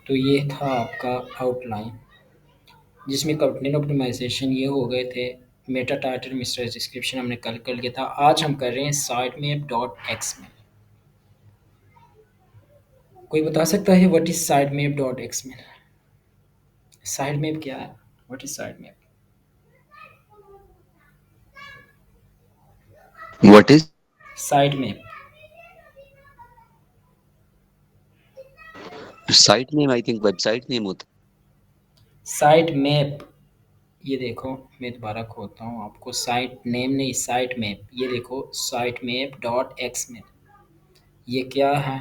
तो ये था आपका आउटलाइन, जिसमें कंटेंट ऑप्टिमाइजेशन ये हो गए थे। मेटा टाइटल मिस्टर डिस्क्रिप्शन हमने कल कर लिया था। आज हम कर रहे हैं साइट मैप डॉट एक्स में। कोई बता सकता है what is site map dot x में? साइट मैप क्या है? What is site map? What is site map. site name? I think website name होता साइट मैप, ये देखो, मैं दोबारा खोलता हूँ आपको। साइट नेम नहीं, साइट मैप। ये देखो, साइट मैप डॉट एक्स में। ये क्या है?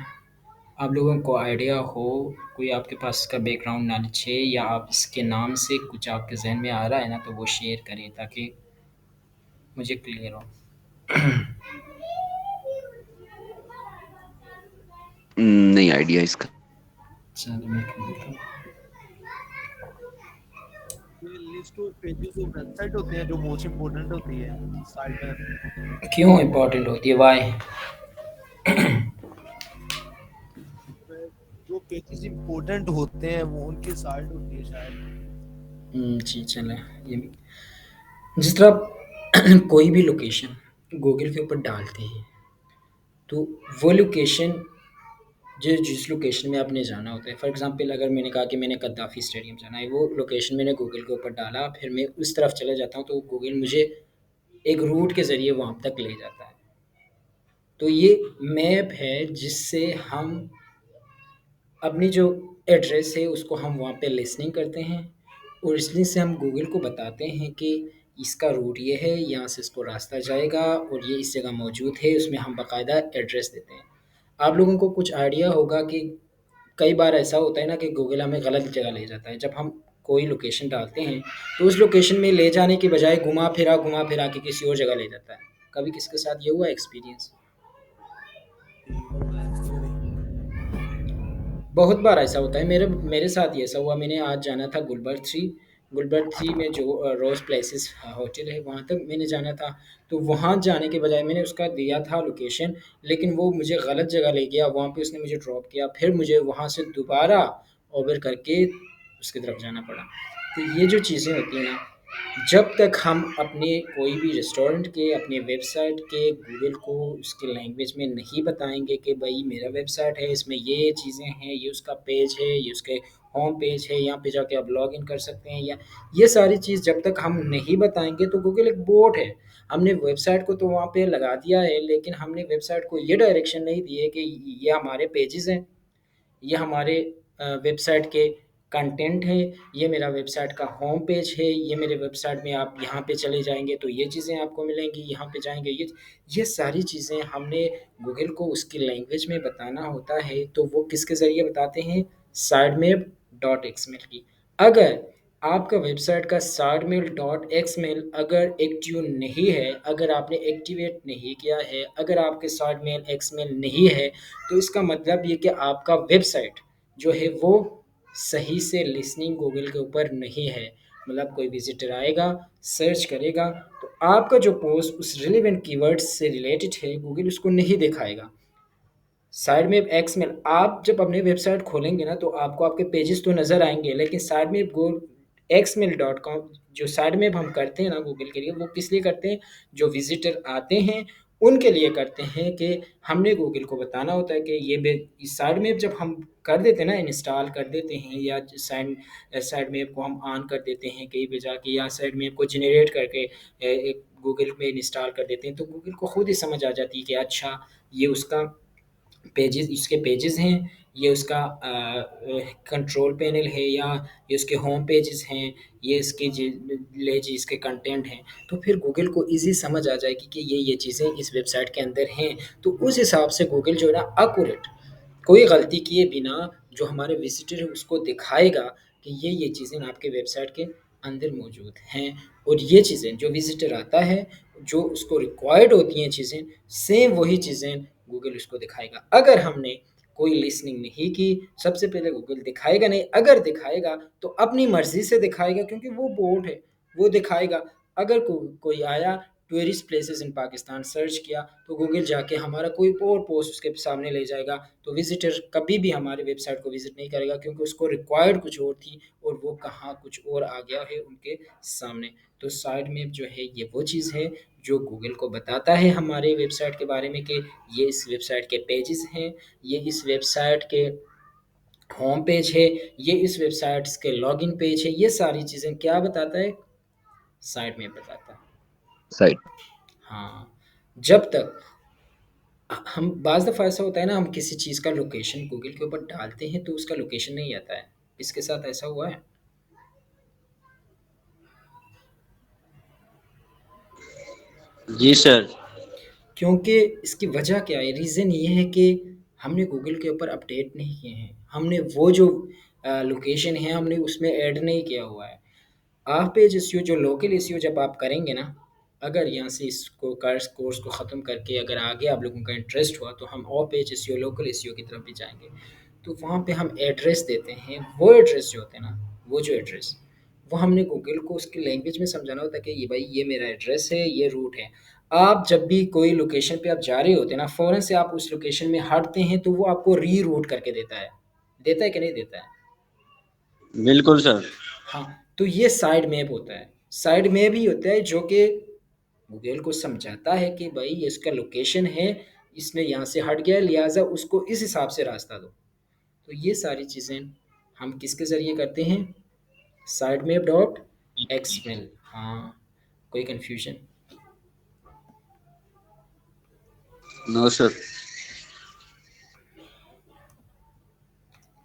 आप लोगों को आइडिया हो, कोई आपके पास इसका बैकग्राउंड नॉलेज है, या आप इसके नाम से कुछ आपके जहन में आ रहा है ना, तो वो शेयर करें ताकि मुझे क्लियर हो। है। नहीं आइडिया इसका। चलो मैं कर देता हूँ। ये list of pages of website होते हैं जो मोस्ट इम्पोर्टेंट होती है साइट मैप। क्यों इम्पोर्टेंट होती है? वाई? जो पेजेस इम्पोर्टेंट होते हैं वो उनकी साइट होती है शायद। जी चलें। ये जिस तरह कोई भी लोकेशन गूगल के ऊपर डालते हैं, तो वो लोकेशन, जिस लोकेशन में आपने जाना होता है, फॉर एग्जांपल अगर मैंने कहा कि मैंने गद्दाफ़ी स्टेडियम जाना है, वो लोकेशन मैंने गूगल के ऊपर डाला, फिर मैं उस तरफ चला जाता हूँ, तो गूगल मुझे एक रूट के ज़रिए वहाँ तक ले जाता है। तो ये मैप है जिससे हम अपनी जो एड्रेस है उसको हम वहाँ पे लिसनिंग करते हैं, और इसलिए से हम गूगल को बताते हैं कि इसका रूट ये है, यहाँ से इसको रास्ता जाएगा और ये इस जगह मौजूद है। उसमें हम बाकायदा एड्रेस देते हैं। आप लोगों को कुछ आइडिया होगा कि कई बार ऐसा होता है ना कि गूगल हमें गलत जगह ले जाता है। जब हम कोई लोकेशन डालते हैं, तो उस लोकेशन में ले जाने के बजाय घुमा फिरा के किसी और जगह ले जाता है। कभी किसके साथ ये हुआ एक्सपीरियंस? जी हुआ है, क्यों नहीं। बहुत बार ऐसा होता है। मेरे मेरे साथ ही ऐसा हुआ। मैंने आज जाना था गुलबर्ग 3 में जो रोज़ प्लेसेस होटल है, वहाँ तक मैंने जाना था। तो वहाँ जाने के बजाय मैंने उसका दिया था लोकेशन, लेकिन वो मुझे गलत जगह ले गया। वहाँ पे उसने मुझे ड्रॉप किया, फिर मुझे वहाँ से दोबारा उबर करके उसकी तरफ जाना पड़ा। तो ये जो चीज़ें होती हैं ना, जब तक हम अपने कोई भी रेस्टोरेंट के, अपने वेबसाइट के, गूगल को उसके लैंग्वेज में नहीं बताएँगे कि भई मेरा वेबसाइट है, इसमें ये चीज़ें हैं, ये उसका पेज है, ये उसके होम पेज है, यहाँ पे जाके आप लॉगिन कर सकते हैं, या ये सारी चीज़ जब तक हम नहीं बताएँगे, तो गूगल एक बोट है। हमने वेबसाइट को तो वहाँ पे लगा दिया है, लेकिन हमने वेबसाइट को ये डायरेक्शन नहीं दी है कि ये हमारे पेजेज़ हैं, ये हमारे वेबसाइट के कंटेंट है, ये मेरा वेबसाइट का होम पेज है, ये मेरे वेबसाइट में आप यहाँ पे चले जाएँगे तो ये चीज़ें आपको मिलेंगी, यहाँ पे जाएँगे ये सारी चीज़ें हमने गूगल को उसकी लैंग्वेज में बताना होता है। तो वो किसके ज़रिए बताते हैं? साइडमेप डॉट एक्सएमएल की। अगर आपका वेबसाइट का साइडमेल डॉट एक्सएमएल अगर एक्टिव नहीं है, अगर आपने एक्टिवेट नहीं किया है, अगर आपके साइडमेल एक्सएमएल नहीं है, तो इसका मतलब ये कि आपका वेबसाइट जो है वो सही से लिसनिंग गूगल के ऊपर नहीं है। मतलब कोई विज़िटर आएगा, सर्च करेगा, तो आपका जो पोस्ट उस रिलेवेंट कीवर्ड्स से रिलेटेड है, गूगल उसको नहीं दिखाएगा। साइड में एक्स में आप जब अपने वेबसाइट खोलेंगे ना, तो आपको आपके पेजेस तो नज़र आएँगे, लेकिन साइड में गो एक्समेल.com, जो साइड में हम करते हैं ना गूगल के लिए, वो किस लिए करते हैं? जो विज़िटर आते हैं, उनके लिए करते हैं कि हमने गूगल को बताना होता है कि ये बे इस साइड में जब हम कर देते हैं ना, इंस्टॉल कर देते हैं, या साइड मैप को हम ऑन कर देते हैं कहीं पे जाके, या साइड मैप को जनरेट करके एक गूगल में इंस्टॉल कर देते हैं, तो गूगल को खुद ही समझ आ जाती है कि अच्छा, ये उसका पेजेस, इसके पेजेस हैं, ये उसका कंट्रोल पैनल है, या ये उसके होम पेजेस हैं, ये इसके ले जी इसके कंटेंट हैं। तो फिर गूगल को ईज़ी समझ आ जाएगी कि ये चीज़ें इस वेबसाइट के अंदर हैं। तो उस हिसाब से गूगल जो है ना एक्यूरेट, कोई गलती किए बिना जो हमारे विज़िटर है उसको दिखाएगा कि ये चीज़ें आपके वेबसाइट के अंदर मौजूद हैं, और ये चीज़ें जो विज़िटर आता है, जो उसको रिक्वायर्ड होती हैं चीज़ें, सेम वही चीज़ें गूगल उसको दिखाएगा। अगर हमने कोई लिसनिंग नहीं की, सबसे पहले गूगल दिखाएगा नहीं। अगर दिखाएगा तो अपनी मर्ज़ी से दिखाएगा, क्योंकि वो बोट है, वो दिखाएगा। अगर कोई आया tourist places in Pakistan search किया तो गूगल जाके हमारा कोई और पोस्ट उसके सामने ले जाएगा, तो विजिटर कभी भी हमारे वेबसाइट को विजिट नहीं करेगा क्योंकि उसको रिक्वायर्ड कुछ और थी और वो कहाँ कुछ और आ गया है उनके सामने। तो साइड मैप जो है ये वो चीज़ है जो गूगल को बताता है हमारे वेबसाइट के बारे में कि ये इस वेबसाइट के पेजेस हैं, ये इस वेबसाइट के होम पेज है, ये इस वेबसाइट के लॉगिन पेज है, ये सारी चीज़ें क्या बताता है? साइट मैप बताता है। साइट। हाँ, जब तक हम बाज़ दफ़ा ऐसा होता है ना, हम किसी चीज़ का लोकेशन गूगल के ऊपर डालते हैं तो उसका लोकेशन नहीं आता है। इसके साथ ऐसा हुआ है? जी सर। क्योंकि इसकी वजह क्या है? रीज़न ये है कि हमने गूगल के ऊपर अपडेट नहीं किए हैं। हमने वो जो लोकेशन है हमने उसमें ऐड नहीं किया हुआ है। ऑफ पेज एसईओ जो लोकल एसईओ जब आप करेंगे ना, अगर यहाँ से इसको कोर्स को ख़त्म करके अगर आगे आप लोगों का इंटरेस्ट हुआ तो हम of page SEO local SEO की तरफ भी जाएँगे। तो वहाँ पे हम एड्रेस देते हैं, वो एड्रेस जो होते हैं ना, वो जो एड्रेस वो हमने गूगल को उसकी लैंग्वेज में समझाना होता है कि ये भाई ये मेरा एड्रेस है, ये रूट है। आप जब भी कोई लोकेशन पे आप जा रहे होते हैं ना, फ़ौरन से आप उस लोकेशन में हटते हैं तो वो आपको रीरूट करके देता है कि नहीं देता है? बिल्कुल सर। हाँ, तो ये साइड मैप होता है। साइड मैप ही होता है जो कि गूगल को समझाता है कि भाई ये इसका लोकेशन है, इसने यहाँ से हट गया है लिहाज़ा उसको इस हिसाब से रास्ता दो। तो ये सारी चीज़ें हम किसके ज़रिए करते हैं? Side map dot XML. हाँ, कोई कन्फ्यूजन? No sir.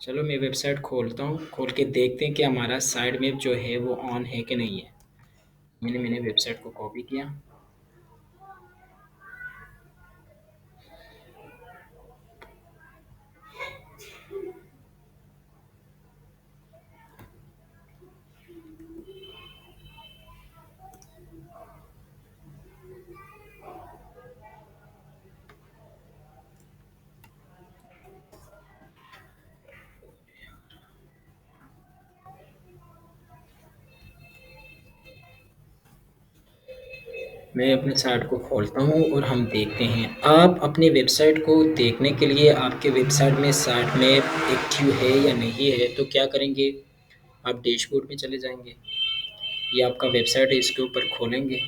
चलो मैं वेबसाइट खोलता हूँ, खोल के देखते हैं कि हमारा साइड मैप जो है वो ऑन है कि नहीं है। मैंने वेबसाइट को कॉपी किया। मैं अपने साइट को खोलता हूँ और हम देखते हैं। आप अपनी वेबसाइट को देखने के लिए आपके वेबसाइट में साइट मैप एक्टिव है या नहीं है तो क्या करेंगे? आप डैशबोर्ड में चले जाएँगे। ये आपका वेबसाइट है, इसके ऊपर खोलेंगे।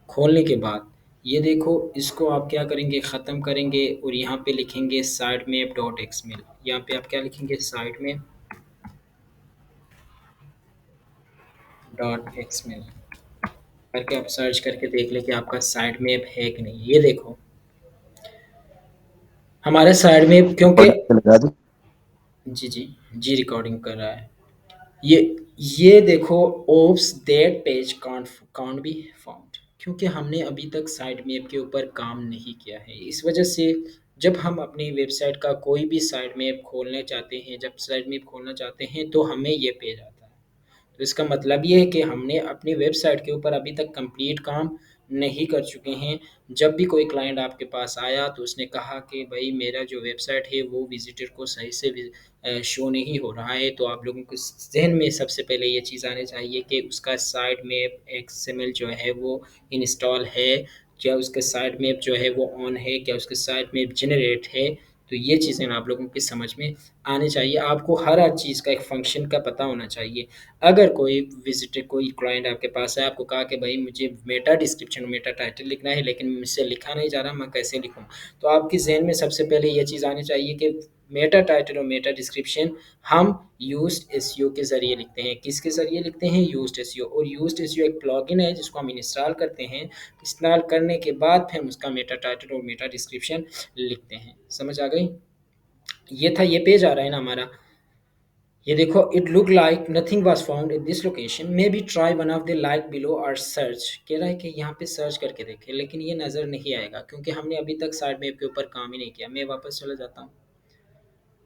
खोलने के बाद ये देखो इसको आप क्या करेंगे? ख़त्म करेंगे और यहाँ पे लिखेंगे साइटमैप डॉट एक्सएमएल। यहाँ पे आप क्या लिखेंगे? साइटमैप डॉट एक्सएमएल करके आप सर्च करके देख लें कि आपका साइट मैप है कि नहीं। ये देखो हमारा साइट मैप क्योंकि लगा दूं? जी, जी। जी, रिकॉर्डिंग कर रहा है। ये ये देखो oops that page can't be found क्योंकि हमने अभी तक साइट मैप के ऊपर काम नहीं किया है। इस वजह से जब हम अपनी वेबसाइट का कोई भी साइट मैप खोलना चाहते हैं, जब साइट मैप खोलना चाहते हैं तो हमें ये पेज आता है। तो इसका मतलब ये है कि हमने अपनी वेबसाइट के ऊपर अभी तक कंप्लीट काम नहीं कर चुके हैं। जब भी कोई क्लाइंट आपके पास आया तो उसने कहा कि भई मेरा जो वेबसाइट है वो विज़िटर को सही से शो नहीं हो रहा है, तो आप लोगों को ज़हन में सबसे पहले ये चीज़ आनी चाहिए कि उसका साइट मैप एक्सएमएल जो है वो इंस्टॉल है, क्या उसका साइट मैप जो है वो ऑन है, क्या उसका साइट मैप जनरेट है। तो ये चीज़ें आप लोगों की समझ में आनी चाहिए। आपको हर चीज़ का एक फ़ंक्शन का पता होना चाहिए। अगर कोई विज़िटर कोई क्लाइंट आपके पास है, आपको कहा कि भई मुझे मेटा डिस्क्रिप्शन, मेटा टाइटल लिखना है लेकिन मुझसे लिखा नहीं जा रहा, मैं कैसे लिखूँ? तो आपके ज़हन में सबसे पहले ये चीज़ आनी चाहिए कि मेटा टाइटल और मेटा डिस्क्रिप्शन हम यूज्ड एसईओ के ज़रिए लिखते हैं। किसके ज़रिए लिखते हैं? Used SEO. और यूज्ड एसईओ एक प्लगइन है जिसको हम इंस्टॉल करते हैं। इंस्टॉल करने के बाद फिर हम उसका मेटा टाइटल और मेटा डिस्क्रिप्शन लिखते हैं। समझ आ गई? ये था, ये पेज आ रहा है ना हमारा। ये देखो it look like nothing was found in this location may be try one of the like below और सर्च। कह रहा है कि यहाँ पे सर्च करके देखें लेकिन ये नज़र नहीं आएगा क्योंकि हमने अभी तक साइट मैप के ऊपर काम ही नहीं किया। मैं वापस चला जाता हूँ।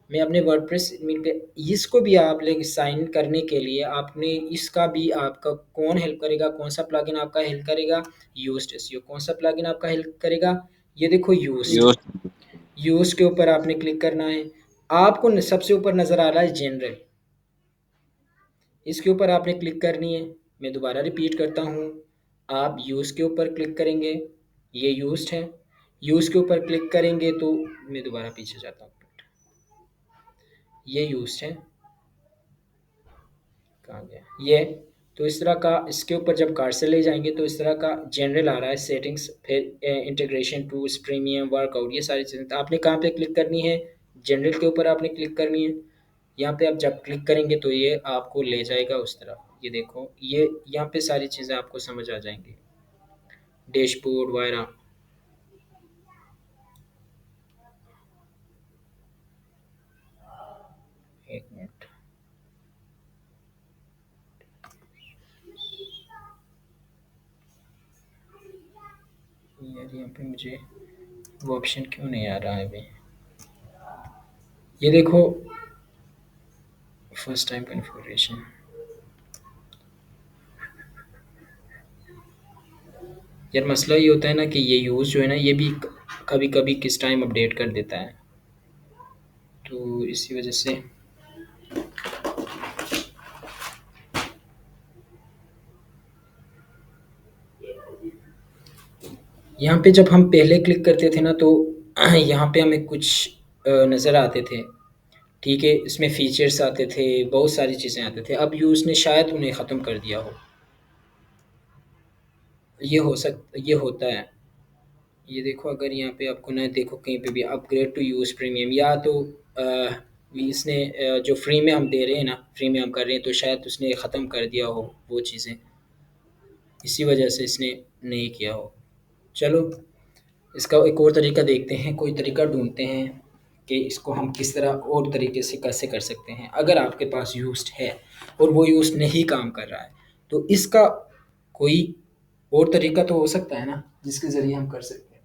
मैं अपने वर्डप्रेस में इसको भी आप लोग साइन करने के लिए आपने इसका भी आपका कौन हेल्प करेगा? कौन सा प्लगइन आपका हेल्प करेगा? Used SEO. कौन सा प्लगइन आपका हेल्प करेगा? ये देखो यूज्ड। यो। यूज्ड के ऊपर आपने क्लिक करना है। आपको सबसे ऊपर नज़र आ रहा है जनरल, इसके ऊपर आपने क्लिक करनी है। मैं दोबारा रिपीट करता हूँ, आप यूज़ के ऊपर क्लिक करेंगे, ये यूज़्ड है। यूज़ के ऊपर क्लिक करेंगे तो मैं दोबारा पीछे जाता हूँ। ये यूज़्ड है, कहाँ गया? ये तो इस तरह का इसके ऊपर जब कर्सर ले जाएँगे तो इस तरह का जनरल आ रहा है सेटिंग्स, फिर इंटीग्रेशन टूल्स, प्रीमियम, वर्कआउट, ये सारी चीज़ें। तो आपने कहाँ पे क्लिक करनी है? जनरल के ऊपर आपने क्लिक करनी है। यहाँ पे आप जब क्लिक करेंगे तो ये आपको ले जाएगा उस तरफ। ये देखो, ये यहाँ पे सारी चीज़ें आपको समझ आ जाएँगी। डैशबोर्ड वगैरह। एक मिनट। यार यहाँ पे मुझे वो ऑप्शन क्यों नहीं आ रहा है अभी? ये देखो, फर्स्ट टाइम कॉन्फ़िगरेशन। यार मसला ये होता है ना कि ये यूज़ जो है ना, ये भी कभी-कभी किस टाइम अपडेट कर देता है। तो इसी वजह से यहाँ पे जब हम पहले क्लिक करते थे ना तो यहाँ पे हमें कुछ नज़र आते थे, ठीक है? इसमें फ़ीचर्स आते थे, बहुत सारी चीज़ें आते थे। अब यूज़ ने शायद उन्हें ख़त्म कर दिया हो। ये होता है। ये देखो, अगर यहाँ पे आपको ना देखो कहीं पे भी अपग्रेड टू यूज़ प्रीमियम, या तो इसने जो फ्री में हम दे रहे हैं ना, फ्री में हम कर रहे हैं, तो शायद उसने ख़त्म कर दिया हो वो चीज़ें। इसी वजह से इसने नहीं किया हो। चलो, इसका एक और तरीका देखते हैं, कोई तरीका ढूँढते हैं कि इसको हम किस तरह और तरीके से कैसे कर सकते हैं। अगर आपके पास यूज़्ड है और वो यूज़ नहीं काम कर रहा है, तो इसका कोई और तरीका तो हो सकता है ना, जिसके ज़रिए हम कर सकते हैं।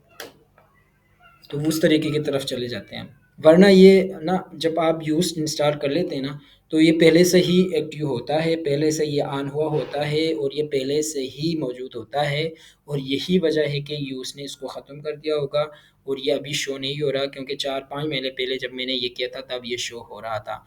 तो उस तरीके की तरफ चले जाते हैं हम। वरना ये ना, जब आप यूज़ इंस्टॉल कर लेते हैं ना, तो ये पहले से ही एक्टिव होता है, पहले से ये ऑन हुआ होता है और ये पहले से ही मौजूद होता है, और यही वजह है कि यूज़ ने इसको ख़त्म कर दिया होगा और ये अभी शो नहीं हो रहा, क्योंकि 4-5 महीने पहले जब मैंने ये किया था तब ये शो हो रहा था।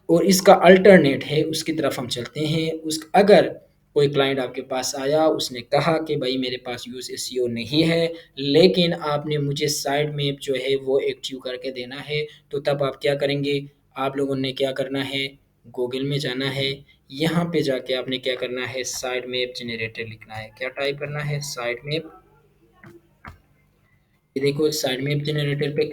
और इसका अल्टरनेट है, उसकी तरफ हम चलते हैं। उस अगर कोई क्लाइंट आपके पास आया, उसने कहा कि भाई मेरे पास यूज़ एसईओ नहीं है, लेकिन आपने मुझे साइड मैप जो है वो एक्टिव करके देना है, तो तब आप क्या करेंगे? आप लोगों ने क्या करना है? गूगल में जाना है, यहाँ पे जाके आपने क्या करना है? साइड मैप जनरेटर लिखना है। क्या टाइप करना है? Side map. ये देखो, साइड मैप जनरेटर पे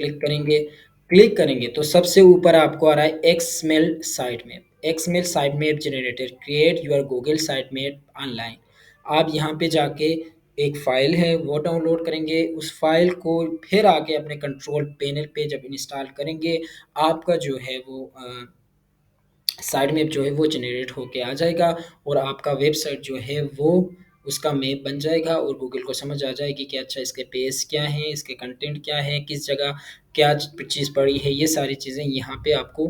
क्लिक करेंगे तो सबसे ऊपर आपको आ रहा है XML site map. XML site map generator create your Google site map online. आप यहाँ पे जाके एक फ़ाइल है वो डाउनलोड करेंगे, उस फ़ाइल को फिर आके अपने कंट्रोल पैनल पे जब इंस्टॉल करेंगे, आपका जो है वो साइड मैप जो है वो जनरेट होके आ जाएगा और आपका वेबसाइट जो है वो उसका मैप बन जाएगा और गूगल को समझ आ जाएगी कि अच्छा इसके पेज क्या हैं, इसके कंटेंट क्या है, किस जगह क्या चीज़ पड़ी है, ये सारी चीज़ें यहाँ पे आपको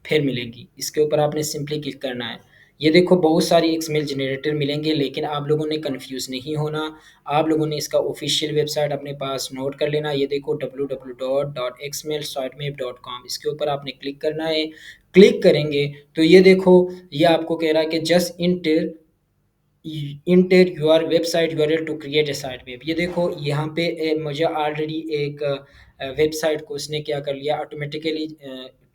फिर मिलेंगी। इसके ऊपर आपने सिंपली क्लिक करना है। ये देखो, बहुत सारी एक्सएमएल जनरेटर मिलेंगे, लेकिन आप लोगों ने कन्फ्यूज़ नहीं होना। आप लोगों ने इसका ऑफ़िशियल वेबसाइट अपने पास नोट कर लेना। ये देखो, www.xmlsitemap.com, इसके ऊपर आपने क्लिक करना है। क्लिक करेंगे तो ये देखो, ये आपको कह रहा है कि just enter your website URL to create a site map. ये देखो, यहाँ पे मुझे ऑलरेडी एक वेबसाइट को उसने क्या कर लिया, ऑटोमेटिकली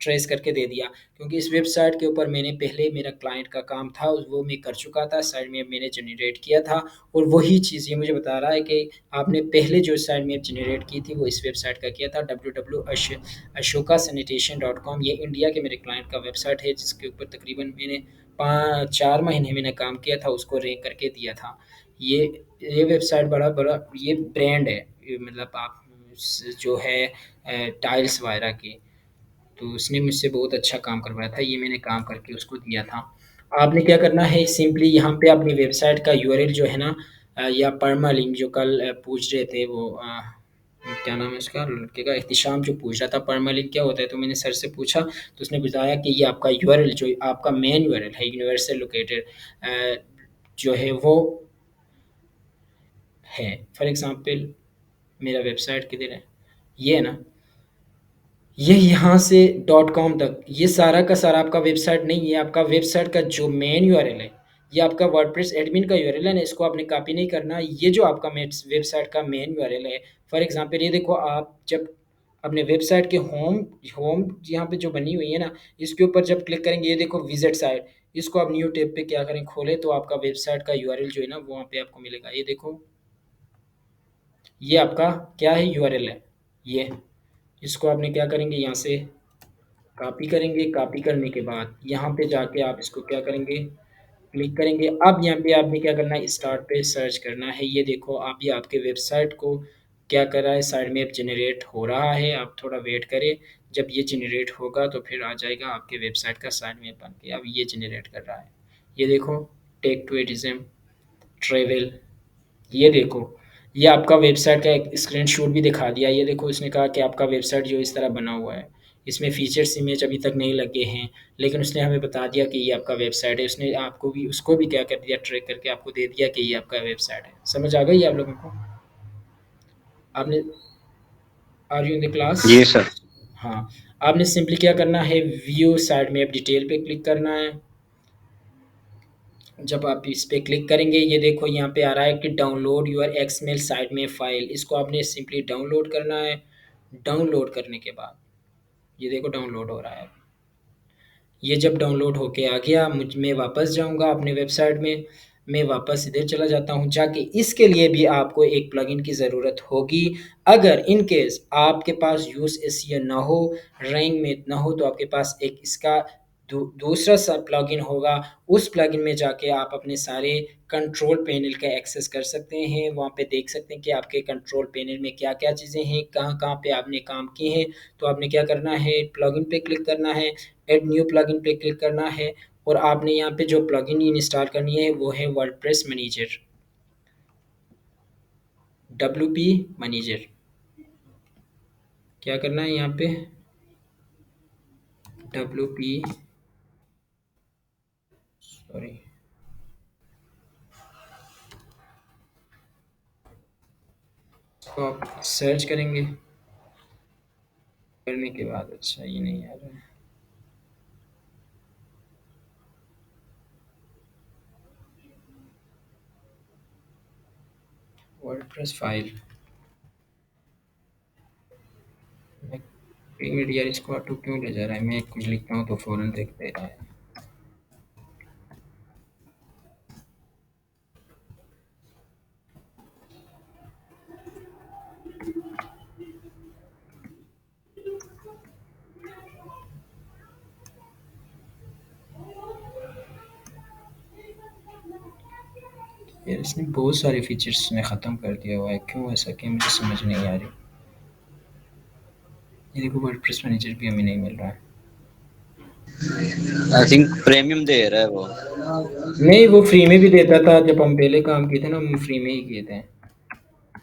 ट्रेस करके दे दिया, क्योंकि इस वेबसाइट के ऊपर मैंने पहले मेरा क्लाइंट का काम था वो मैं कर चुका था, साइट मैप मैंने जनरेट किया था, और वही चीज़ ये मुझे बता रहा है कि आपने पहले जो साइट मैप जनरेट की थी वो इस वेबसाइट का किया था, www.ashokasanitation.com। ये इंडिया के मेरे क्लाइंट का वेबसाइट है, जिसके ऊपर तकरीबन मैंने 4 महीने मैंने काम किया था, उसको रैंक करके दिया था। ये ये वेबसाइट बड़ा ये ब्रांड है, ये मतलब आप जो है टाइल्स वगैरह की, तो उसने मुझसे बहुत अच्छा काम करवाया था, ये मैंने काम करके उसको दिया था। आपने क्या करना है, सिंपली यहाँ पे अपनी वेबसाइट का यूआरएल जो है ना, या परमा लिंक जो कल पूछ रहे थे वो क्या नाम है उसका, लड़के का, एहतिशाम, जो पूछ रहा था परमा लिंक क्या होता है, तो मैंने सर से पूछा तो उसने बताया कि ये आपका यूआरएल जो आपका मेन यूआरएल है, यूनिवर्सल लोकेटेड जो है वो है। फॉर एग्ज़ाम्पल मेरा वेबसाइट किधर है, ये है ना, ये यहाँ से डॉट कॉम तक, ये सारा का सारा आपका वेबसाइट नहीं है, आपका वेबसाइट का जो मेन यूआरएल है ये आपका वर्डप्रेस एडमिन का यूआरएल है ना, इसको आपने कॉपी नहीं करना। ये जो आपका मेट्स वेबसाइट का मेन यूआरएल है, फॉर एग्ज़ाम्पल ये देखो, आप जब अपने वेबसाइट के होम होम यहाँ पे जो बनी हुई है ना, इसके ऊपर जब क्लिक करेंगे, ये देखो विज़िट साइट, इसको आप न्यू टैब पे क्या करें, खोलें, तो आपका वेबसाइट का यूआरएल जो है ना, वो वहाँ पे आपको मिलेगा। ये देखो, ये आपका क्या है, यूआरएल है ये। इसको आपने क्या करेंगे, यहाँ से कॉपी करेंगे, कॉपी करने के बाद यहाँ पे जाके आप इसको क्या करेंगे, क्लिक करेंगे। अब यहाँ पे आपने क्या करना है, स्टार्ट पे सर्च करना है। ये देखो, आप ये आपके वेबसाइट को क्या कर रहा है, साइड में जनरेट हो रहा है। आप थोड़ा वेट करें, जब ये जनरेट होगा तो फिर आ जाएगा आपके वेबसाइट का साइड में बन के। अब ये जनरेट कर रहा है, ये देखो, टेक टूरिज्म ट्रेवल, ये देखो, ये आपका वेबसाइट का एक स्क्रीनशॉट भी दिखा दिया। ये देखो, इसने कहा कि आपका वेबसाइट जो इस तरह बना हुआ है, इसमें फीचर्स इमेज अभी तक नहीं लगे हैं, लेकिन उसने हमें बता दिया कि ये आपका वेबसाइट है। उसने आपको भी, उसको भी क्या कर दिया, ट्रैक करके आपको दे दिया कि ये आपका वेबसाइट है। समझ आ गई आप लोगों को? आपने, are you in the class? जी सर। हाँ, आपने सिंपली क्या करना है, व्यू साइड मैप डिटेल पे क्लिक करना है। जब आप इस पे क्लिक करेंगे, ये देखो यहाँ पे आ रहा है कि डाउनलोड योर एक्सएमएल साइट में फाइल, इसको आपने सिंपली डाउनलोड करना है। डाउनलोड करने के बाद ये देखो डाउनलोड हो रहा है। ये जब डाउनलोड होके आ गया, मैं वापस जाऊँगा अपने वेबसाइट में, मैं वापस इधर चला जाता हूँ जाके। इसके लिए भी आपको एक प्लगइन की ज़रूरत होगी। अगर इन केस आपके पास यूज़ एसईओ ना हो, रैंक में ना हो, तो आपके पास एक इसका दूसरा सा प्लगइन होगा। उस प्लगइन में जाके आप अपने सारे कंट्रोल पैनल का एक्सेस कर सकते हैं। वहाँ पे देख सकते हैं कि आपके कंट्रोल पैनल में क्या-क्या चीज़ें हैं, कहाँ-कहाँ पे आपने काम किए हैं। तो आपने क्या करना है, प्लगइन पे क्लिक करना है, ऐड न्यू प्लगइन पे क्लिक करना है, और आपने यहाँ पे जो प्लगइन इंस्टॉल करनी है वो है वर्डप्रेस मैनेजर, डब्ल्यूपी मैनेजर। क्या करना है यहाँ पे, डब्ल्यूपी, सॉरी, इसको आप सर्च करेंगे। करने के बाद, अच्छा ये नहीं आ रहा है, वर्डप्रेस फाइल, पेमेंट यार, इसको ऑटो क्यों ले जा रहा है? मैं कुछ लिखता हूँ तो फ़ौरन देख दे रहा है। यार इसने बहुत सारे फीचर्स इसने ख़त्म कर दिया हुआ है, क्यों ऐसा किया मुझे समझ नहीं आ रही। ये देखो, वर्डप्रेस मैनेजर भी हमें नहीं मिल रहा है। आई थिंक प्रीमियम दे रहा है वो। नहीं, वो फ्री में भी देता था, जब हम पहले काम किए थे ना, हम फ्री में ही किए थे।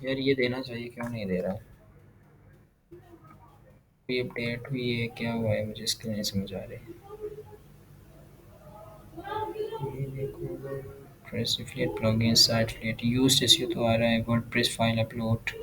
यार ये देना चाहिए, क्यों नहीं दे रहा है? कोई अपडेट हुई है, क्या हुआ है, मुझे इसका नहीं समझ आ रही। ये देखो, WordPress affiliate plugin, site affiliate, used SEO तो आ रहा है, वर्डप्रेस फाइल अपलोड।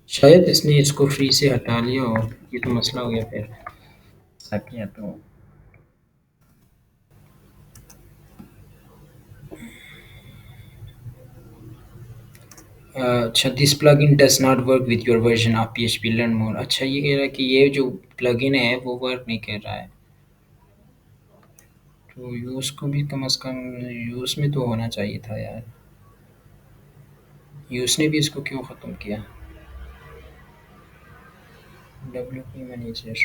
शायद इसने इसको फ्री से हटा लिया हो, ये तो मसला हो गया फिर। ऐसा किया तो अच्छा, this plugin does not work with your version of PHP, learn more. अच्छा, ये कह रहा है कि ये जो प्लगइन है वो वर्क नहीं कर रहा है, तो यूज़ को भी कम से कम यूज़ में तो होना चाहिए था यार। यूज़ ने भी इसको क्यों ख़त्म किया? डब्ल्यूपी मैनेजर,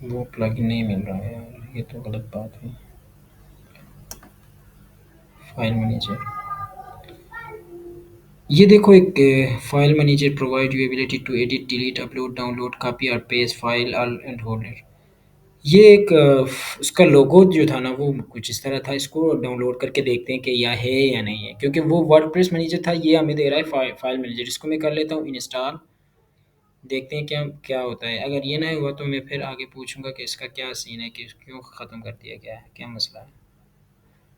वो प्लगइन नहीं मिल रहा है यार, ये तो गलत बात है। फाइल मैनेजर, ये देखो एक file manager provide you ability to edit, delete, upload, download, copy और paste file all and holder. ये एक उसका लोगो जो था ना वो कुछ इस तरह था। इसको डाउनलोड करके देखते हैं कि यह है या नहीं है, क्योंकि वो वर्डप्रेस मैनेजर था, ये हमें दे रहा है फाइल मैनेजर। इसको मैं कर लेता हूँ इंस्टॉल, देखते हैं क्या क्या होता है। अगर ये नहीं हुआ तो मैं फिर आगे पूछूंगा कि इसका क्या सीन है, कि क्यों ख़त्म कर दिया गया है, क्या मसला है।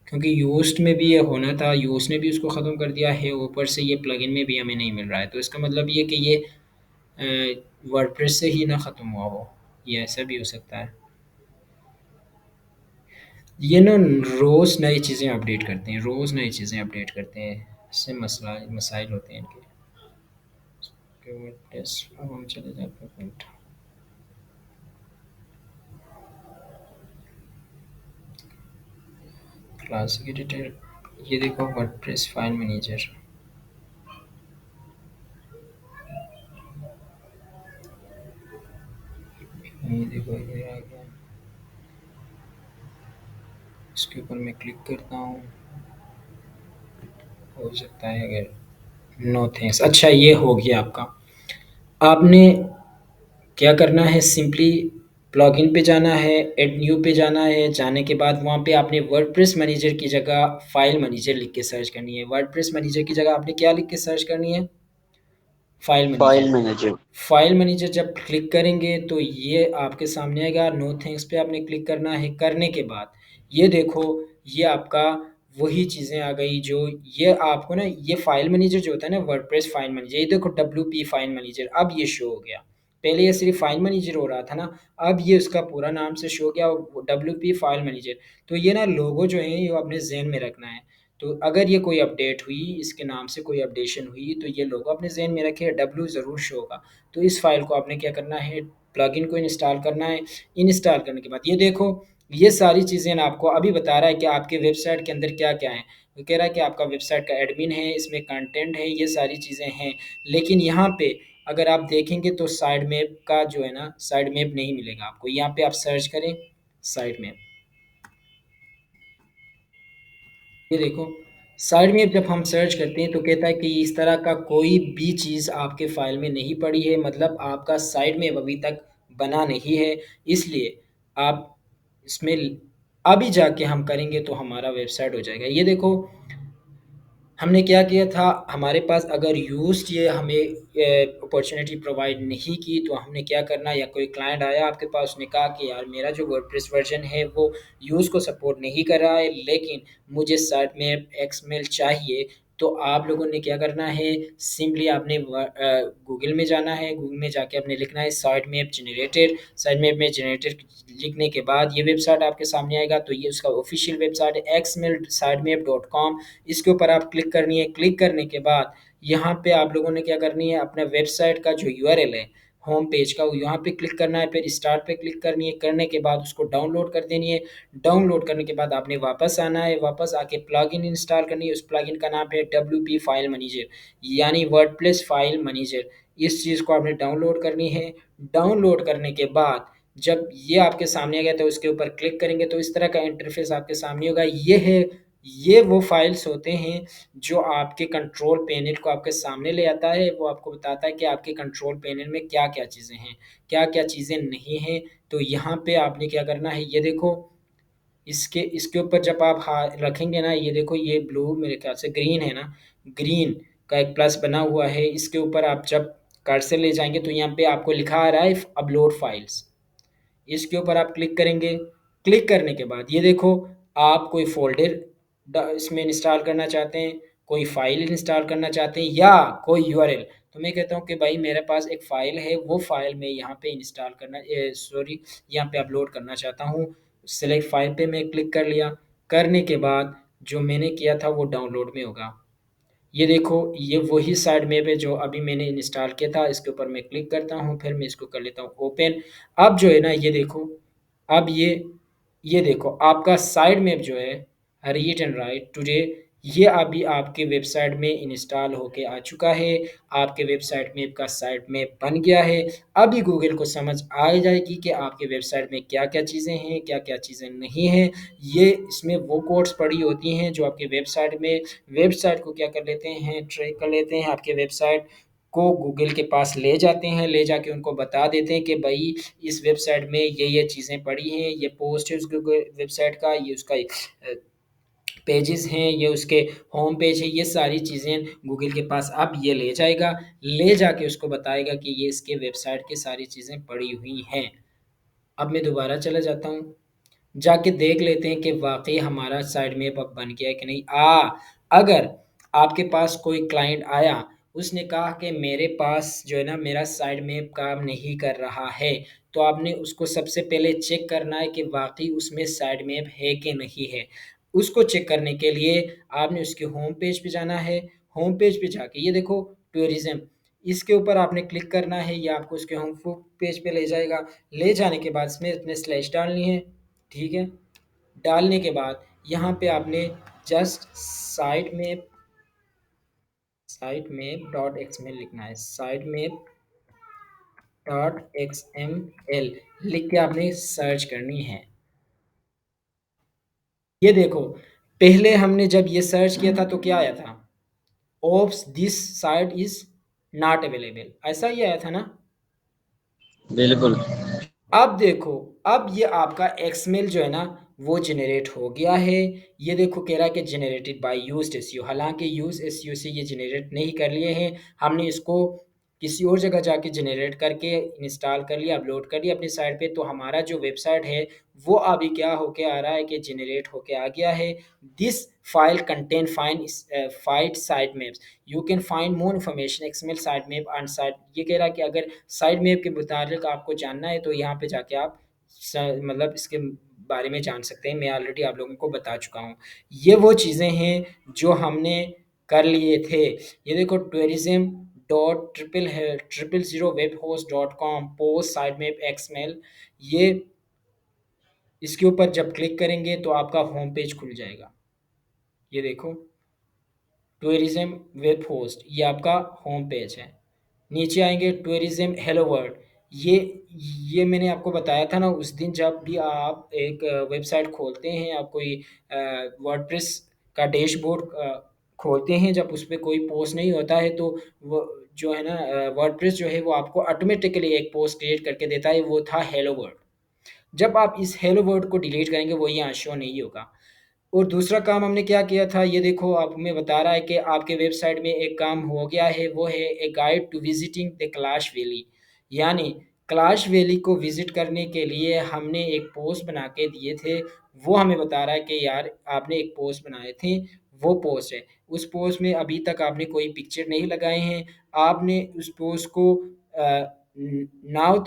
क्योंकि यूस्ट में भी ये होना था, यूस्ट ने भी उसको ख़त्म कर दिया है, ऊपर से ये प्लगइन में भी हमें नहीं मिल रहा है। तो इसका मतलब ये कि ये वर्डप्रेस से ही ना ख़त्म हुआ हो, ये ऐसा भी हो सकता है। ये ना रोज़ नई चीज़ें अपडेट करते हैं, रोज़ नई चीज़ें अपडेट करते हैं, इससे मसला मसाइल होते हैं इनके। कि वर्डप्रेस, अब हम चले जाते हैं पॉइंट। क्लासिक एडिटर, ये देखो वर्डप्रेस फाइल मैनेजर, ये देखो ये आ गया। इसके ऊपर मैं क्लिक करता हूँ, हो सकता है अगर नो थैंक्स। अच्छा ये हो गया आपका। आपने क्या करना है, सिंपली प्लगइन पे जाना है, ऐड न्यू पे जाना है, जाने के बाद वहाँ पे आपने वर्डप्रेस मैनेजर की जगह फाइल मैनेजर लिख के सर्च करनी है। वर्डप्रेस मैनेजर की जगह आपने क्या लिख के सर्च करनी है, file manager. File manager. File manager जब क्लिक करेंगे तो ये आपके सामने आएगा। नो थैंक्स पे आपने क्लिक करना है। करने के बाद ये देखो, ये आपका वही चीज़ें आ गई जो ये आपको ना, ये फाइल मैनेजर जो होता है ना वर्डप्रेस फाइल मैनेजर, ये देखो डब्ल्यूपी फाइल मैनेजर, अब ये शो हो गया। पहले ये सिर्फ फाइल मैनेजर हो रहा था ना, अब ये उसका पूरा नाम से शो हो गया, डब्ल्यूपी फाइल मैनेजर। तो ये ना लोगो जो है ये अपने जहन में रखना है। तो अगर ये कोई अपडेट हुई, इसके नाम से कोई अपडेशन हुई, तो ये लोगो अपने जहन में रखे, डब्ल्यू ज़रूर शो होगा। तो इस फ़ाइल को आपने क्या करना है, प्लगइन को इंस्टॉल करना है। इंस्टॉल करने के बाद ये देखो, ये सारी चीज़ें ना आपको अभी बता रहा है कि आपके वेबसाइट के अंदर क्या-क्या है। वो कह रहा है कि आपका वेबसाइट का एडमिन है, इसमें कंटेंट है, ये सारी चीज़ें हैं। लेकिन यहाँ पे अगर आप देखेंगे तो साइड मैप का जो है ना, साइड मैप नहीं मिलेगा आपको। यहाँ पे आप सर्च करें साइड मैप, ये देखो साइड में जब हम सर्च करते हैं तो कहता है कि इस तरह का कोई भी चीज़ आपके फ़ाइल में नहीं पड़ी है, मतलब आपका साइड में अभी तक बना नहीं है। इसलिए आप इसमें अभी जाके हम करेंगे तो हमारा वेबसाइट हो जाएगा। ये देखो हमने क्या किया था, हमारे पास अगर यूज़्ड ये हमें अपॉर्च्युनिटी प्रोवाइड नहीं की, तो हमने क्या करना, या कोई क्लाइंट आया आपके पास, उसने कहा कि यार मेरा जो वर्डप्रेस वर्ज़न है वो यूज़ को सपोर्ट नहीं कर रहा है, लेकिन मुझे साइट में एक्सएमएल चाहिए। तो आप लोगों ने क्या करना है, सिंपली आपने गूगल में जाना है, गूगल में जाके आपने लिखना है site map generated. Site map में जनरेटेड लिखने के बाद ये वेबसाइट आपके सामने आएगा। तो ये उसका ऑफिशियल वेबसाइट है xmlsitemap.com। इसके ऊपर आप क्लिक करनी है। क्लिक करने के बाद यहाँ पे आप लोगों ने क्या करनी है, अपना वेबसाइट का जो यूआरएल है होम पेज का, वो यहाँ पे क्लिक करना है, फिर स्टार्ट पे क्लिक करनी है। करने के बाद उसको डाउनलोड कर देनी है। डाउनलोड करने के बाद आपने वापस आना है, वापस आके प्लगइन इंस्टॉल करनी है। उस प्लगइन का नाम है डब्ल्यूपी फाइल मैनेजर, यानी वर्डप्रेस फाइल मैनेजर। इस चीज़ को आपने डाउनलोड करनी है। डाउनलोड करने के बाद जब ये आपके सामने आ गया तो उसके ऊपर क्लिक करेंगे तो इस तरह का इंटरफेस आपके सामने होगा। ये वो फाइल्स होते हैं जो आपके कंट्रोल पैनल को आपके सामने ले आता है। वो आपको बताता है कि आपके कंट्रोल पैनल में क्या-क्या चीज़ें हैं, क्या-क्या चीज़ें नहीं हैं। तो यहाँ पे आपने क्या करना है, ये देखो इसके इसके ऊपर जब आप रखेंगे ना, ये देखो ये ब्लू मेरे ख्याल से ग्रीन है ना, ग्रीन का एक प्लस बना हुआ है। इसके ऊपर आप जब कर्सर ले जाएँगे तो यहाँ पे आपको लिखा आ रहा है अपलोड फाइल्स। इसके ऊपर आप क्लिक करेंगे। क्लिक करने के बाद ये देखो, आप कोई फ़ोल्डर इसमें इंस्टॉल करना चाहते हैं, कोई फ़ाइल इंस्टॉल करना चाहते हैं या कोई यूआरएल। तो मैं कहता हूँ कि भाई मेरे पास एक फ़ाइल है, वो फ़ाइल मैं यहाँ पे इंस्टॉल करना सॉरी यहाँ पे अपलोड करना चाहता हूँ। सेलेक्ट फ़ाइल पे मैं क्लिक कर लिया। करने के बाद जो मैंने किया था वो डाउनलोड में होगा। ये देखो ये वही साइड मैप है जो अभी मैंने इंस्टॉल किया था। इसके ऊपर मैं क्लिक करता हूँ, फिर मैं इसको कर लेता हूँ ओपन। अब जो है ना ये देखो, अब ये देखो आपका साइड मैप जो है रीड एंड राइट टुडे, ये अभी आपके वेबसाइट में इंस्टॉल होके आ चुका है। आपके वेबसाइट में का साइट मैप बन गया है। अभी गूगल को समझ आ जाएगी कि आपके वेबसाइट में क्या-क्या चीज़ें हैं, क्या-क्या चीज़ें नहीं हैं। ये इसमें वो कोड्स पड़ी होती हैं जो आपके वेबसाइट को क्या कर लेते हैं, ट्रैक कर लेते हैं, आपके वेबसाइट को गूगल के पास ले जाते हैं, ले जाके उनको बता देते हैं कि भई इस वेबसाइट में ये चीज़ें पड़ी हैं, ये पोस्ट है उस गूगल वेबसाइट का, ये उसका पेजेस हैं, ये उसके होम पेज है, ये सारी चीज़ें गूगल के पास अब ये ले जाएगा। ले जाके उसको बताएगा कि ये इसके वेबसाइट की सारी चीज़ें पड़ी हुई हैं। अब मैं दोबारा चला जाता हूँ। जाके देख लेते हैं कि वाक़ई हमारा साइड मैप अब बन गया है कि नहीं। अगर आपके पास कोई क्लाइंट आया, उसने कहा कि मेरे पास जो है ना मेरा साइड मैप काम नहीं कर रहा है, तो आपने उसको सबसे पहले चेक करना है कि वाक़ई उसमें साइड मैप है कि नहीं है। उसको चेक करने के लिए आपने उसके होम पेज पे जाना है। होम पेज पे जाके ये देखो टूरिज़्म, इसके ऊपर आपने क्लिक करना है, ये आपको उसके होम पेज पे ले जाएगा। ले जाने के बाद इसमें अपने स्लैश डालनी है, ठीक है? डालने के बाद यहाँ पे आपने जस्ट साइटमेप डॉट एक्सएमएल लिखना है। साइटमेप डॉट एक्सएमएल लिख के आपने सर्च करनी है। ये देखो, पहले हमने जब ये सर्च किया था तो क्या आया था? Oops this site is not available, ऐसा ही आया था ना? बिल्कुल। अब देखो, अब ये आपका एक्सएमएल जो है ना, वो जनरेट हो गया है। ये देखो कह रहा है कि जनरेटेड बाय यूज्ड एसईओ, हालाँकि यूज़ एसईओ से ये जनरेट नहीं कर लिए हैं। हमने इसको किसी और जगह जाके जनरेट करके इंस्टॉल कर लिया, अपलोड कर लिया अपनी साइट पे, तो हमारा जो वेबसाइट है, वो अभी क्या होके आ रहा है कि जनरेट होके आ गया है। This file contain find site maps, you can find more information XML site map and site. ये कह रहा है कि अगर साइट मैप के मुताबिक आपको जानना है तो यहाँ पे जाके आप मतलब इसके बारे में जान सकते हैं। मैं ऑलरेडी आप लोगों को बता चुका हूँ। ये वो चीज़ें हैं जो हमने कर लिए थे। ये देखो tourism dot triple zero web host dot com post site map XML, ये इसके ऊपर जब क्लिक करेंगे तो आपका होम पेज खुल जाएगा। ये देखो टूरिज्म वेब होस्ट, ये आपका होम पेज है। नीचे आएँगे टूरिज्म हेलो वर्ल्ड, ये ये मैंने आपको बताया था ना उस दिन, जब भी आप एक वेबसाइट खोलते हैं, आप कोई वर्डप्रेस का डैशबोर्ड खोलते हैं, जब उसपे कोई पोस्ट नहीं होता है तो वो जो है ना वर्डप्रेस जो है वो आपको ऑटोमेटिकली एक पोस्ट क्रिएट करके देता है, वो था हेलो वर्ल्ड। जब आप इस हेलो वर्ल्ड को डिलीट करेंगे वो यहाँ शो नहीं होगा। और दूसरा काम हमने क्या किया था, ये देखो आप हमें बता रहा है कि आपके वेबसाइट में एक काम हो गया है, वो है a guide to visiting the Kailash valley. यानी कैलाश वैली को विज़िट करने के लिए हमने एक पोस्ट बना के दिए थे, वो हमें बता रहा है कि यार आपने एक पोस्ट बनाए थे, वो पोस्ट है। उस पोस्ट में अभी तक आपने कोई पिक्चर नहीं लगाए हैं, आपने उस पोस्ट को अ, न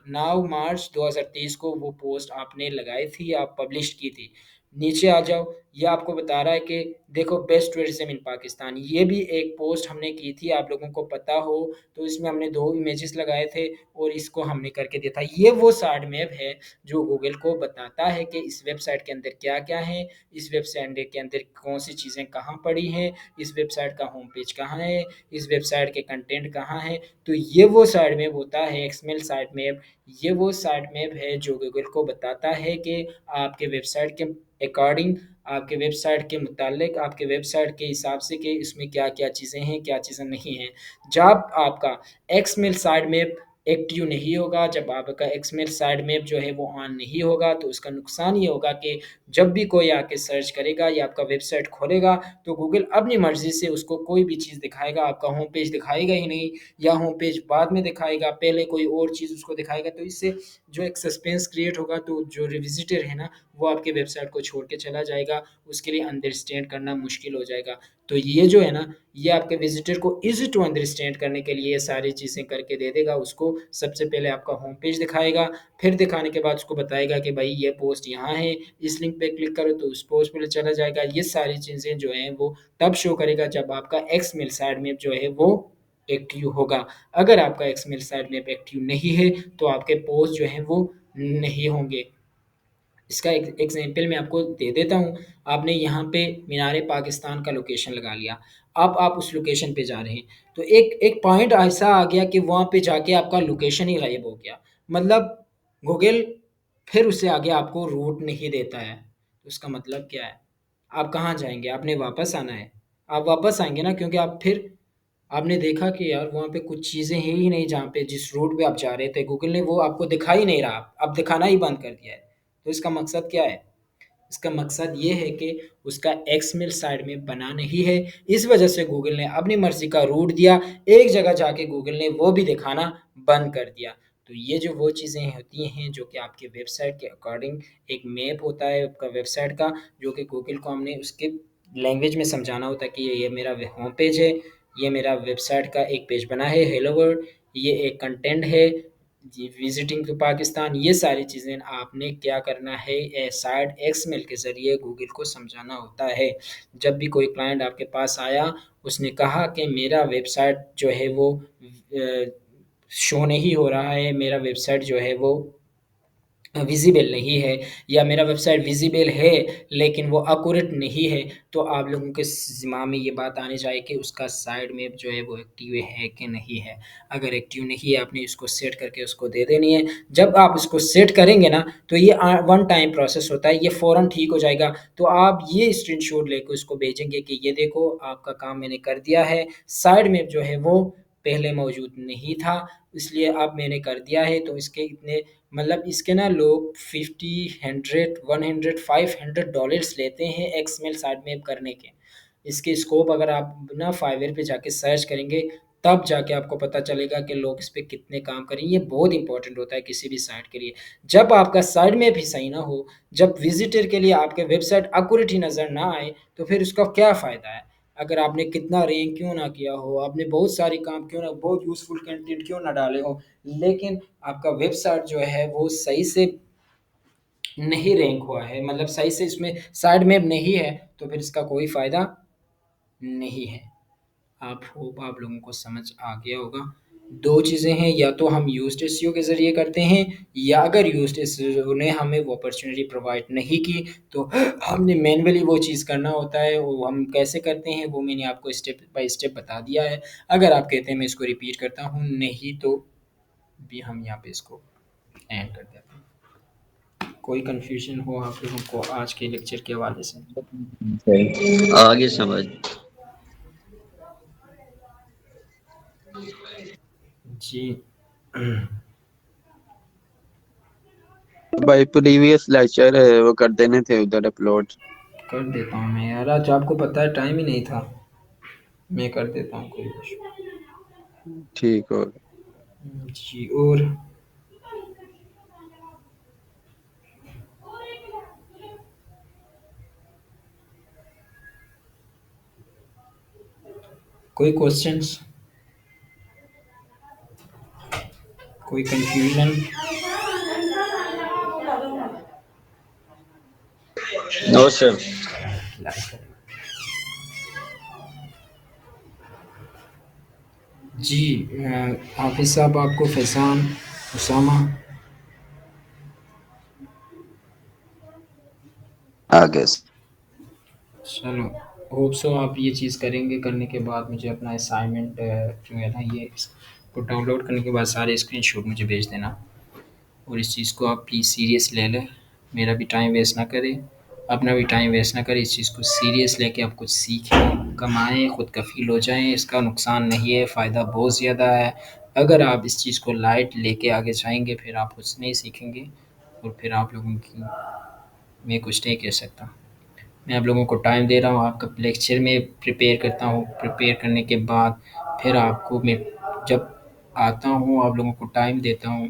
9 मार्च 2023 को वो पोस्ट आपने लगाई थी, आप पब्लिश की थी। नीचे आ जाओ, ये आपको बता रहा है कि देखो बेस्ट टूरिज़्म इन पाकिस्तान, ये भी एक पोस्ट हमने की थी, आप लोगों को पता हो, तो इसमें हमने 2 इमेजेस लगाए थे और इसको हमने करके दिया था। ये वो साइट मैप है जो गूगल को बताता है कि इस वेबसाइट के अंदर क्या-क्या है, इस वेबसाइट के अंदर कौन-सी चीज़ें कहाँ पड़ी हैं, इस वेबसाइट का होम पेज कहाँ है, इस वेबसाइट के कंटेंट कहाँ हैं। तो ये वो साइट मैप होता है एक्सएमएल साइट मैप, ये वो साइट मैप है जो गूगल को बताता है कि आपके वेबसाइट के अकॉर्डिंग, आपके वेबसाइट के मुतालिक, आपके वेबसाइट के हिसाब से कि इसमें क्या-क्या चीज़ें हैं, क्या चीज़ें नहीं हैं। जब आपका एक्सएमएल साइट मैप एक्टिव नहीं होगा, जब आपका एक्सएमएल साइट मैप जो है वो ऑन नहीं होगा, तो उसका नुकसान ये होगा कि जब भी कोई आके सर्च करेगा या आपका वेबसाइट खोलेगा, तो गूगल अपनी मर्ज़ी से उसको कोई भी चीज़ दिखाएगा, आपका होम पेज दिखाएगा ही नहीं, या होम पेज बाद में दिखाएगा, पहले कोई और चीज़ उसको दिखाएगा। तो इससे जो एक सस्पेंस क्रिएट होगा, तो जो विज़िटर है ना, वो आपके वेबसाइट को छोड़ के चला जाएगा, उसके लिए अंडरस्टैंड करना मुश्किल हो जाएगा। तो ये जो है ना, ये आपके विज़िटर को ईज़ी टू अंडरस्टैंड करने के लिए ये सारी चीज़ें करके दे देगा उसको। सबसे पहले आपका होम पेज दिखाएगा, फिर दिखाने के बाद उसको बताएगा कि भाई ये पोस्ट यहाँ है, इस लिंक पे क्लिक करो तो उस पोस्ट पे चला जाएगा। ये सारी चीज़ें जो हैं वो तब शो करेगा जब आपका एक्सएमएल साइट मैप जो है वो एक्टिव होगा। अगर आपका एक्सएमएल साइट मैप एक्टिव नहीं है, तो आपके पोस्ट जो हैं वो नहीं होंगे। इसका एक एग्जांपल मैं आपको दे देता हूँ। आपने यहाँ पे मीनार पाकिस्तान का लोकेशन लगा लिया, अब आप उस लोकेशन पे जा रहे हैं, तो एक एक पॉइंट ऐसा आ गया कि वहाँ पे जाके आपका लोकेशन ही गायब हो गया। मतलब गूगल फिर उससे आगे आपको रूट नहीं देता है। तो उसका मतलब क्या है? आप कहाँ जाएँगे? आपने वापस आना है। आप वापस आएँगे ना, क्योंकि आप फिर आपने देखा कि यार वहाँ पे कुछ चीज़ें हैं ही नहीं, जहाँ पे जिस रूट पे आप जा रहे थे गूगल ने वो आपको दिखा ही नहीं रहा, अब दिखाना ही बंद कर दिया है। तो इसका मकसद क्या है? इसका मकसद ये है कि उसका एक्सएमएल साइड में बना नहीं है, इस वजह से गूगल ने अपनी मर्ज़ी का रूट दिया, एक जगह जाके गूगल ने वो भी दिखाना बंद कर दिया। तो ये जो वो चीज़ें होती हैं जो कि आपके वेबसाइट के अकॉर्डिंग एक मैप होता है आपका वेबसाइट का, जो कि गूगल को हमने उसके लैंग्वेज में समझाना होता है कि ये मेरा होम पेज है, ये मेरा वेबसाइट का एक पेज बना है हेलो वर्ल्ड, ये एक कंटेंट है, जी, विजिटिंग टू पाकिस्तान, ये सारी चीज़ें आपने क्या करना है साइड एक्सएमएल के ज़रिए गूगल को समझाना होता है। जब भी कोई क्लाइंट आपके पास आया, उसने कहा कि मेरा वेबसाइट जो है वो शो नहीं हो रहा है, मेरा वेबसाइट जो है वो विज़िबल नहीं है, या मेरा वेबसाइट विज़िबल है लेकिन वो एक्यूरेट नहीं है, तो आप लोगों के दिमाग में ये बात आनी चाहिए कि उसका साइड मैप जो है वो एक्टिव है कि नहीं है। अगर एक्टिव नहीं है, आपने इसको सेट करके उसको दे देनी है। जब आप इसको सेट करेंगे ना, तो ये वन टाइम प्रोसेस होता है, ये फ़ौरन ठीक हो जाएगा। तो आप ये स्क्रीनशॉट लेके उसको भेजेंगे कि ये देखो आपका काम मैंने कर दिया है, साइड मैप जो है वो पहले मौजूद नहीं था, इसलिए अब मैंने कर दिया है। तो इसके इतने मतलब इसके ना लोग 50, 100, 100, $500 लेते हैं एक्सएमएल साइट मैप करने के। इसके स्कोप अगर आप ना फाइवर पे जाके सर्च करेंगे, तब जाके आपको पता चलेगा कि लोग इस पे कितने काम करें। ये बहुत इंपॉर्टेंट होता है किसी भी साइट के लिए। जब आपका साइट मैप ही सही ना हो, जब विज़िटर के लिए आपके वेबसाइट एक्यूरेट ही नज़र ना आए, तो फिर उसका क्या फ़ायदा है? अगर आपने कितना रैंक क्यों ना किया हो, आपने बहुत सारे काम क्यों ना बहुत यूज़फुल कंटेंट क्यों ना डाले हो, लेकिन आपका वेबसाइट जो है वो सही से नहीं रैंक हुआ है, मतलब सही से इसमें साइड मैप नहीं है, तो फिर इसका कोई फ़ायदा नहीं है। आप होप आप लोगों को समझ आ गया होगा। 2 चीज़ें हैं, या तो हम यूज़ड एसईओ के ज़रिए करते हैं, या अगर यूज़ड एसईओ ने हमें वो अपॉर्च्युनिटी प्रोवाइड नहीं की, तो हमने मैनुअली वो चीज़ करना होता है। वो हम कैसे करते हैं वो मैंने आपको स्टेप बाय स्टेप बता दिया है। अगर आप कहते हैं मैं इसको रिपीट करता हूँ, नहीं तो भी हम यहाँ पे इसको एंड कर देते हैं। कोई कन्फ्यूज़न हो आप लोगों को आज के लेक्चर के हवाले से? सही आगे समझ। जी। भाई प्रीवियस लेक्चर है वो कर देने थे उधर अपलोड। कर देता हूँ मैं यार, आज आपको पता है टाइम ही नहीं था। मैं कर देता हूँ, कोई इशू। ठीक हो जी। और कोई क्वेश्चंस, कोई कंफ्यूजन? No sir. जी। हाफिज साहब, आपको फैज़ान, उसामा? आ गया चलो, होप सो आप ये चीज़ करेंगे। करने के बाद मुझे अपना असाइनमेंट जो है ना, ये इसको डाउनलोड करने के बाद सारे स्क्रीनशॉट मुझे भेज देना। और इस चीज़ को आप प्लीज़ सीरियस ले लें, मेरा भी टाइम वेस्ट ना करें, अपना भी टाइम वेस्ट ना करें। इस चीज़ को सीरियस लेके आप कुछ सीखें, कमाएँ, खुद कफ़ील हो जाएँ। इसका नुकसान नहीं है, फ़ायदा बहुत ज़्यादा है। अगर आप इस चीज़ को लाइट लेके आगे जाएँगे, फिर आप कुछ नहीं सीखेंगे, और फिर आप लोगों की मैं कुछ नहीं कह सकता। मैं आप लोगों को टाइम दे रहा हूँ, आपका लेक्चर में प्रिपेयर करता हूँ, प्रिपेयर करने के बाद फिर आपको मैं जब आता हूँ आप लोगों को टाइम देता हूँ।